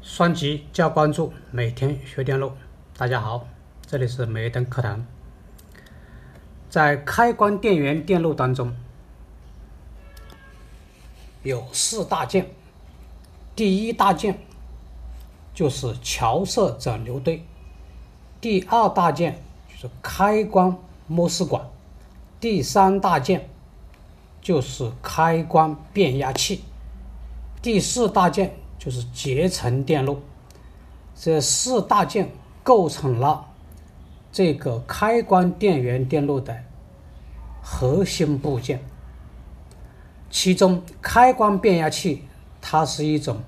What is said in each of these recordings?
双击加关注，每天学电路。大家好，这里是每日灯课堂。在开关电源电路当中，有4大件。第1大件就是桥色整流堆，第2大件就是开关摸丝管，第3大件就是开关变压器，第4大件就是结层电路。这4大件构成了这个开关电源电路的核心部件。其中开关变压器它是一种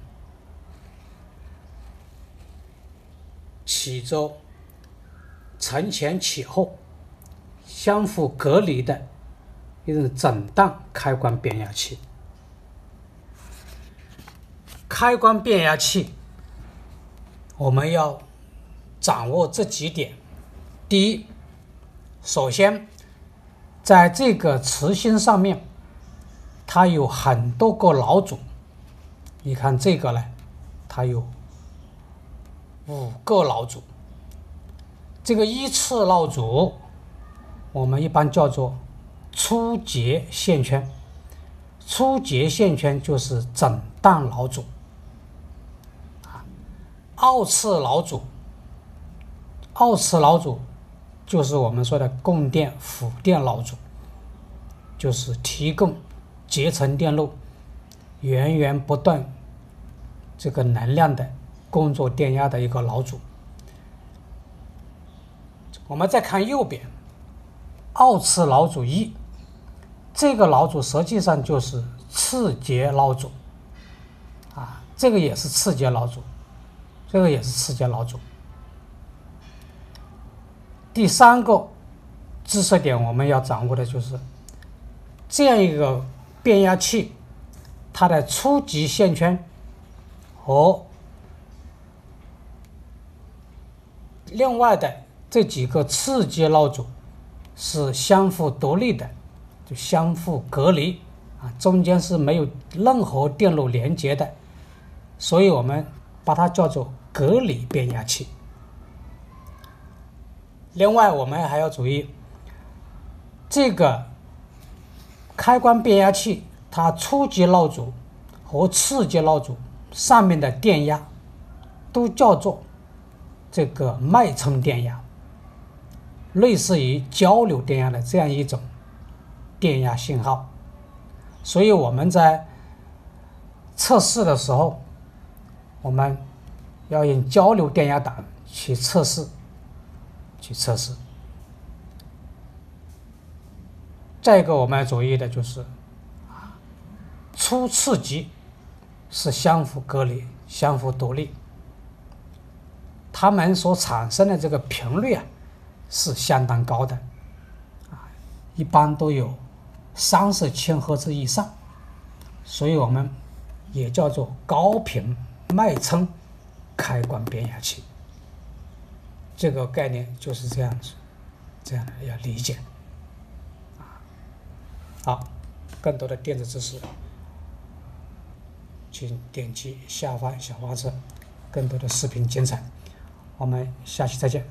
起着承前启后、相互隔离的一种震荡开关变压器。开关变压器我们要掌握这几点。第一，首先在这个磁芯上面它有很多个老组，你看这个呢，它有5个老组。这个依次老组我们一般叫做初节线圈，初节线圈就是震荡老组。二次老组就是我们说的供电辅电老组，就是提供结层电路源源不断这个能量的工作电压的一个老组。我们再看右边二次老组1，这个老组实际上就是次节老组这个也是次节老组，这个也是次节老组。第3个知识点我们要掌握的就是这样一个变压器，它的初级线圈和另外的这几个次节老组是相互独立的，就相互隔离中间是没有任何电路连接的，所以我们把它叫做隔离变压器。另外我们还要注意，这个开关变压器它初级老组和次级老组上面的电压都叫做这个脉冲电压，类似于交流电压的这样一种电压信号。所以我们在测试的时候，我们要用交流电压档去测试。再一个我们要注意的就是初次级是相互隔离、相互独立，它们所产生的这个频率是相当高的一般都有30千赫兹以上，所以我们也叫做高频脉冲开关变压器。这个概念就是这样子，这样的要理解好，更多的电子知识请点击下方小黄车，更多的视频精彩。我们下期再见。